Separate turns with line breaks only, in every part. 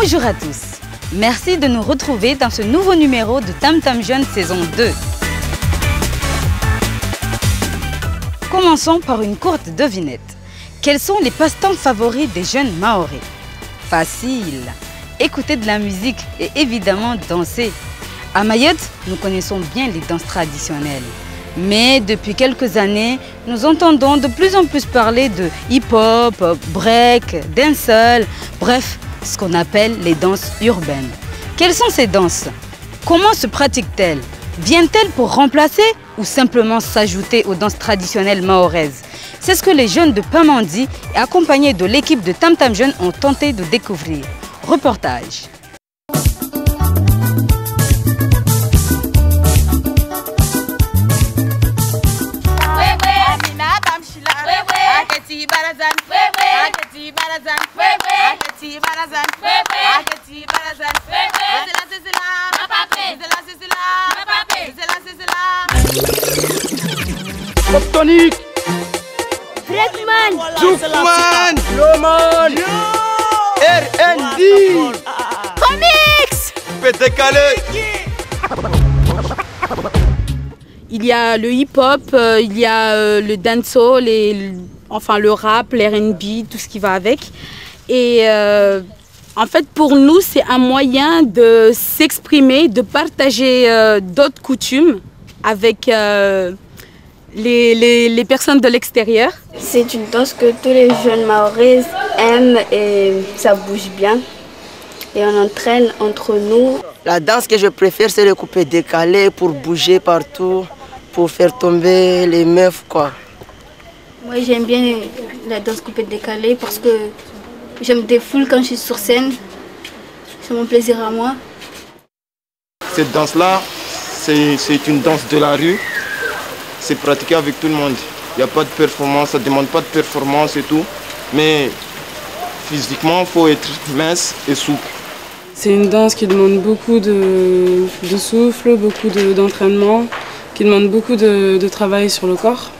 Bonjour à tous. Merci de nous retrouver dans ce nouveau numéro de Tam Tam Jeune saison 2. Commençons par une courte devinette. Quels sont les passe-temps favoris des jeunes Mahorais? Facile. Écouter de la musique et évidemment danser. À Mayotte, nous connaissons bien les danses traditionnelles. Mais depuis quelques années, nous entendons de plus en plus parler de hip-hop, break, dancehall, bref, ce qu'on appelle les danses urbaines. Quelles sont ces danses? Comment se pratiquent-elles? Viennent-elles pour remplacer ou simplement s'ajouter aux danses traditionnelles mahoraises? C'est ce que les jeunes de Pamandi, accompagnés de l'équipe de Tam Tam Jeune, ont tenté de découvrir. Reportage.
Tonic,
Fredman,
Zoukman, Loman, RND,
Comics.
Fait décaler.
Il y a le hip-hop, il y a le dancehall, enfin le rap, l'R&B, tout ce qui va avec. Et en fait, pour nous, c'est un moyen de s'exprimer, de partager d'autres coutumes avec les personnes de l'extérieur.
C'est une danse que tous les jeunes Mahorais aiment et ça bouge bien. Et on entraîne entre nous.
La danse que je préfère, c'est le coupé décalé pour bouger partout, pour faire tomber les meufs, quoi.
Moi, j'aime bien la danse coupée décalée parce que je me défoule quand je suis sur scène. C'est mon plaisir à moi.
Cette danse-là, c'est une danse de la rue. C'est pratiqué avec tout le monde. Il n'y a pas de performance, ça ne demande pas de performance et tout. Mais physiquement, il faut être mince et souple.
C'est une danse qui demande beaucoup de souffle, beaucoup d'entraînement, qui demande beaucoup de travail sur le corps,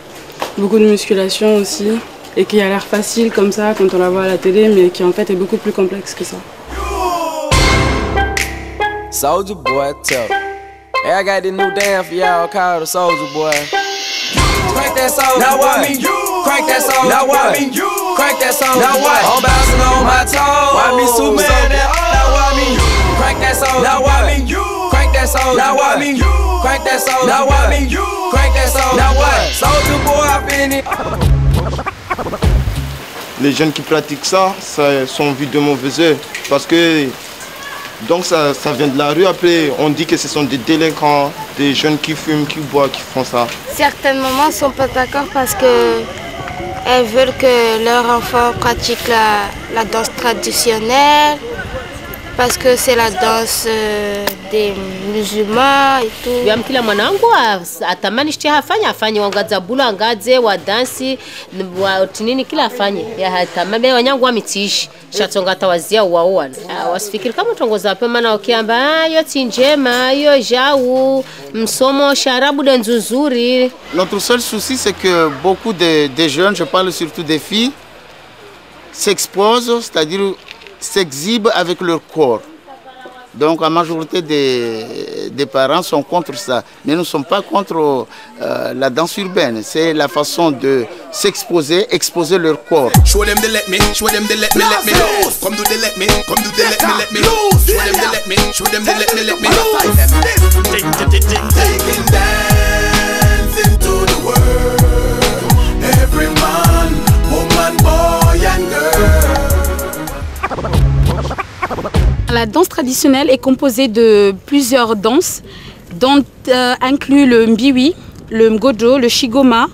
beaucoup de musculation aussi, et qui a l'air facile comme ça quand on la voit à la télé, mais qui en fait est beaucoup plus complexe que ça.
Soulja Boy tough. Hey, I got this new dance for y'all called the Soulja Boy. Crank that soul, now what? Crank that soul, now what? Crank that soul, now what? I'm bouncing on my toes. Why me Superman? Now what? Crank that soul, now what? Crank that soul, now what? Crank that soul, now what? Crank that soul, now what? Soulja Boy, I feel it.
Les jeunes qui pratiquent ça sont vus de mauvais œil parce que donc ça vient de la rue. Après, on dit que ce sont des délinquants, des jeunes qui fument, qui boivent, qui font ça.
Certaines mamans ne sont pas d'accord parce qu'elles veulent que leur enfant pratique la danse traditionnelle, parce que c'est la danse des musulmans et tout.
Kila mwanangu atamani shiti afanye wangaza bula angaze wa dansi wa tinini kila afanye ya hatamani wanyangu wa mitishi shatonga tawazia uwaoa wasifikiri kama tongoza pe maana ukiamba yo tinjema yo jau msomo sharabu de nzuzuri.
Notre seul souci c'est que beaucoup de jeunes, je parle surtout des filles, s'exposent, c'est-à-dire s'exhibent avec leur corps. Donc la majorité des parents sont contre ça. Mais nous ne sommes pas contre la danse urbaine. C'est la façon de s'exposer, exposer leur corps.
Show them they let me, show them they let me, let me. Come do they let me, come do they let me, let me. Show them they let me, show them they let me, let me. Taking dance into the world. Every man, woman, boy and girl.
La danse traditionnelle est composée de plusieurs danses, dont inclut le mbiwi, le mgojo, le shigoma.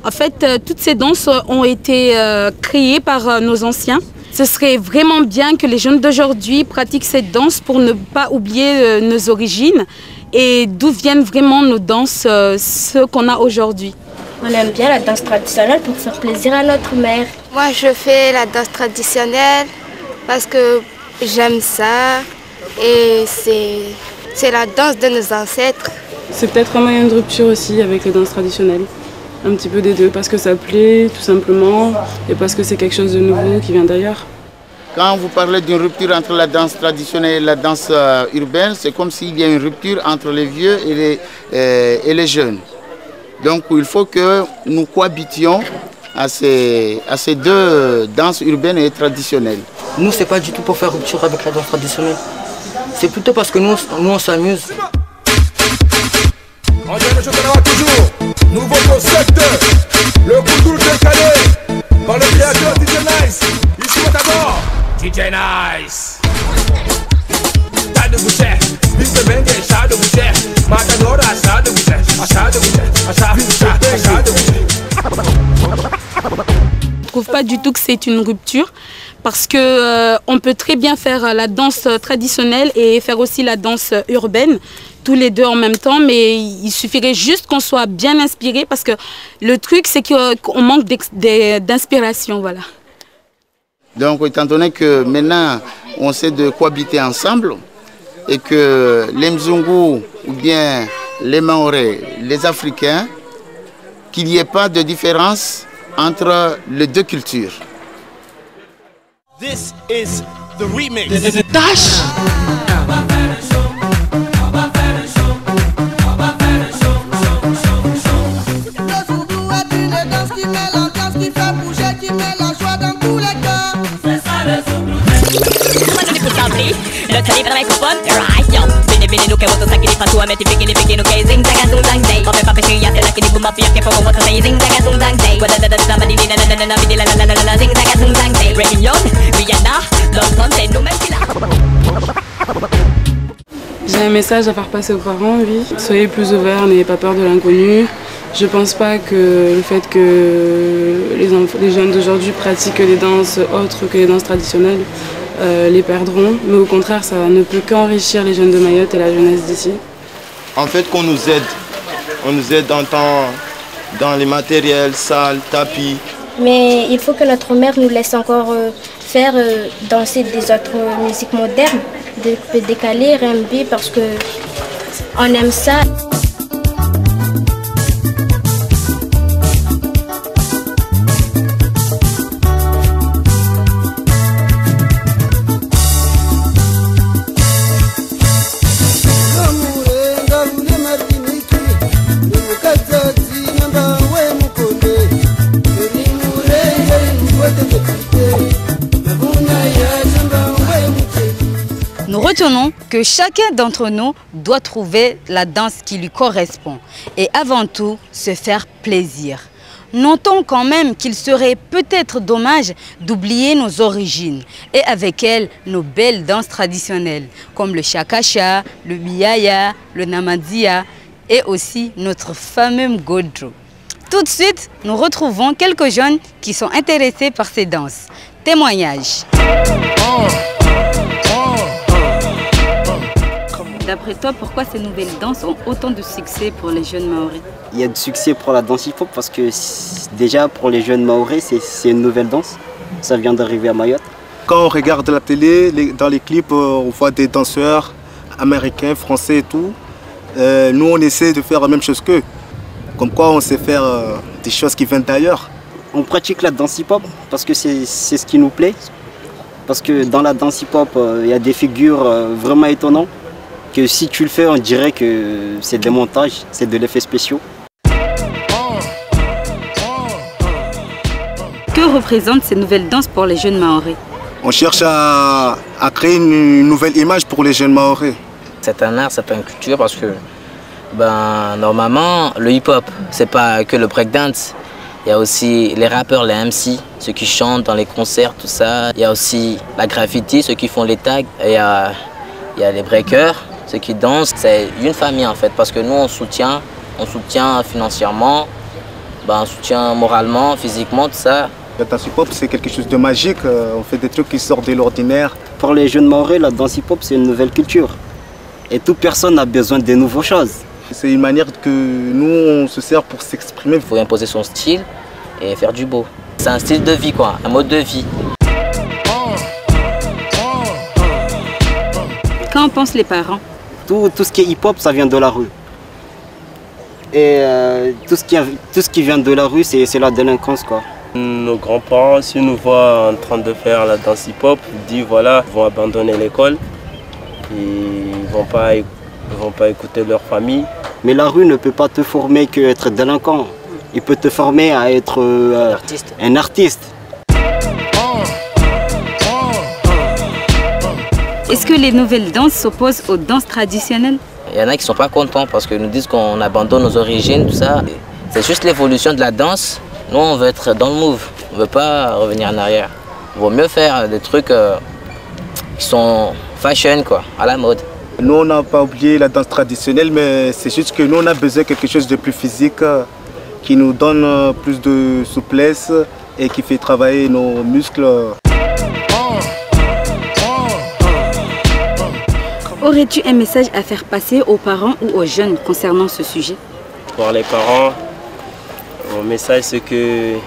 En fait, toutes ces danses ont été créées par nos anciens. Ce serait vraiment bien que les jeunes d'aujourd'hui pratiquent cette danse pour ne pas oublier nos origines et d'où viennent vraiment nos danses, ce qu'on a aujourd'hui.
On aime bien la danse traditionnelle pour faire plaisir à notre mère. Moi, je fais la danse traditionnelle parce que j'aime ça et c'est la danse de nos ancêtres.
C'est peut-être un moyen de rupture aussi avec les danses traditionnelles. Un petit peu des deux, parce que ça plaît tout simplement et parce que c'est quelque chose de nouveau qui vient d'ailleurs.
Quand vous parlez d'une rupture entre la danse traditionnelle et la danse urbaine, c'est comme s'il y a une rupture entre les vieux et les jeunes. Donc il faut que nous cohabitions à ces deux danses urbaines et traditionnelles.
Nous, c'est pas du tout pour faire rupture avec la danse traditionnelle. C'est plutôt parce que nous on s'amuse.
On vient de chocolat toujours. Nouveau concept. Le coudoul décalé. Par le créateur DJ Nice. Ici Matador. DJ Nice. Chá de buché. Viste bem que chá de buché. Matador a chá de buché. A chá de buché. A chá de buché.
Je trouve pas du tout que c'est une rupture parce que on peut très bien faire la danse traditionnelle et faire aussi la danse urbaine, tous les deux en même temps, mais il suffirait juste qu'on soit bien inspiré parce que le truc c'est qu'on manque d'inspiration, voilà.
Donc étant donné que maintenant on sait de cohabiter ensemble et que les Mzungu ou bien les Maoré, les Africains, qu'il n'y ait pas de différence entre les deux cultures.
This is the remix. Dash.
Le calibre avec mon pote, right yo. Bini nous que votre sac il est pas tout à mettre bikini no que zing zaga zung zang day. On fait pas pécher y'a la qui dit boum bap y'a que faut votre say zing zaga zung zang day. Wada da da madi na na na na bidi la la la la zing zaga zung zang day. Réunion, Rihanna, London, c'est nous même qui là.
J'ai un message à faire passer aux parents, oui. Soyez plus ouverts, n'ayez pas peur de l'inconnu. Je pense pas que le fait que les jeunes d'aujourd'hui pratiquent des danses autres que les danses traditionnelles les perdront, mais au contraire ça ne peut qu'enrichir les jeunes de Mayotte et la jeunesse d'ici.
En fait qu'on nous aide, on nous aide dans les matériels, salles, tapis.
Mais il faut que notre mère nous laisse encore faire danser des autres musiques modernes, décalées, R&B, parce qu'on aime ça.
Nous retenons que chacun d'entre nous doit trouver la danse qui lui correspond et avant tout se faire plaisir. Notons quand même qu'il serait peut-être dommage d'oublier nos origines et avec elles nos belles danses traditionnelles comme le chakacha, le biaya, le namadia et aussi notre fameux Godro. Tout de suite, nous retrouvons quelques jeunes qui sont intéressés par ces danses. Témoignages. D'après toi, pourquoi ces nouvelles danses ont autant de succès pour les jeunes Maoris?
Il y a du succès pour la danse hip-hop parce que déjà pour les jeunes Maoris, c'est une nouvelle danse. Ça vient d'arriver à Mayotte.
Quand on regarde la télé, dans les clips, on voit des danseurs américains, français et tout. Nous, on essaie de faire la même chose qu'eux. Comme quoi, on sait faire des choses qui viennent d'ailleurs.
On pratique la danse hip-hop parce que c'est ce qui nous plaît. Parce que dans la danse hip-hop, il y a des figures vraiment étonnantes. Que si tu le fais, on dirait que c'est des montages, c'est de l'effet spéciaux.
Que représentent ces nouvelles danses pour les jeunes Maoris?
On cherche à créer une nouvelle image pour les jeunes Maoris.
C'est un art, c'est pas une culture parce que normalement, le hip-hop, c'est pas que le breakdance. Il y a aussi les rappeurs, les MC, ceux qui chantent dans les concerts, tout ça. Il y a aussi la graffiti, ceux qui font les tags. Et il y a les breakers, ceux qui dansent. C'est une famille en fait, parce que nous on soutient financièrement, on soutient moralement, physiquement, tout ça.
La danse hip-hop c'est quelque chose de magique, on fait des trucs qui sortent de l'ordinaire.
Pour les jeunes Maoris, la danse hip-hop c'est une nouvelle culture. Et toute personne a besoin de nouvelles choses.
C'est une manière que nous on se sert pour s'exprimer.
Il faut imposer son style et faire du beau. C'est un style de vie quoi, un mode de vie.
Qu'en pensent les parents?
Tout ce qui est hip-hop, ça vient de la rue. Et tout ce qui vient de la rue, c'est la délinquance, quoi.
Nos grands-parents, s'ils nous voient en train de faire la danse hip-hop, ils disent voilà, ils vont abandonner l'école, ils ne vont pas écouter leur famille.
Mais la rue ne peut pas te former qu'être délinquant. Il peut te former à être un artiste.
Est-ce que les nouvelles danses s'opposent aux danses traditionnelles?
Il y en a qui ne sont pas contents parce qu'ils nous disent qu'on abandonne nos origines, tout ça. C'est juste l'évolution de la danse. Nous, on veut être dans le move. On ne veut pas revenir en arrière. Il vaut mieux faire des trucs qui sont fashion, quoi, à la mode.
Nous, on n'a pas oublié la danse traditionnelle, mais c'est juste que nous, on a besoin de quelque chose de plus physique, qui nous donne plus de souplesse et qui fait travailler nos muscles.
Aurais-tu un message à faire passer aux parents ou aux jeunes concernant ce sujet?
Pour les parents, mon message c'est qu'ils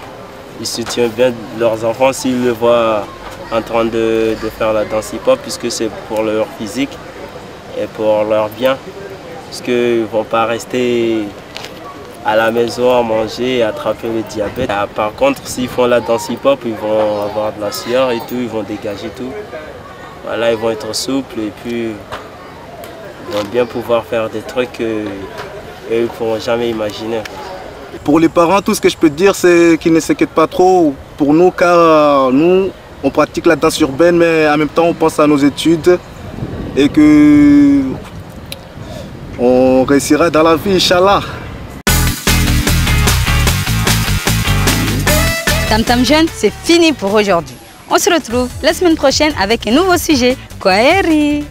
soutiennent bien leurs enfants s'ils le voient en train de faire la danse hip-hop, puisque c'est pour leur physique et pour leur bien. Parce qu'ils ne vont pas rester à la maison à manger et attraper le diabète. Par contre, s'ils font la danse hip-hop, ils vont avoir de la sueur et tout, ils vont dégager tout. Voilà, ils vont être souples et puis ils vont bien pouvoir faire des trucs qu'ils ne pourront jamais imaginer.
Pour les parents, tout ce que je peux dire, c'est qu'ils ne s'inquiètent pas trop pour nous, car nous, on pratique la danse urbaine, mais en même temps, on pense à nos études et que on réussira dans la vie, Inch'Allah.
Tam Tam Jeune, c'est fini pour aujourd'hui. On se retrouve la semaine prochaine avec un nouveau sujet. Kwaheri!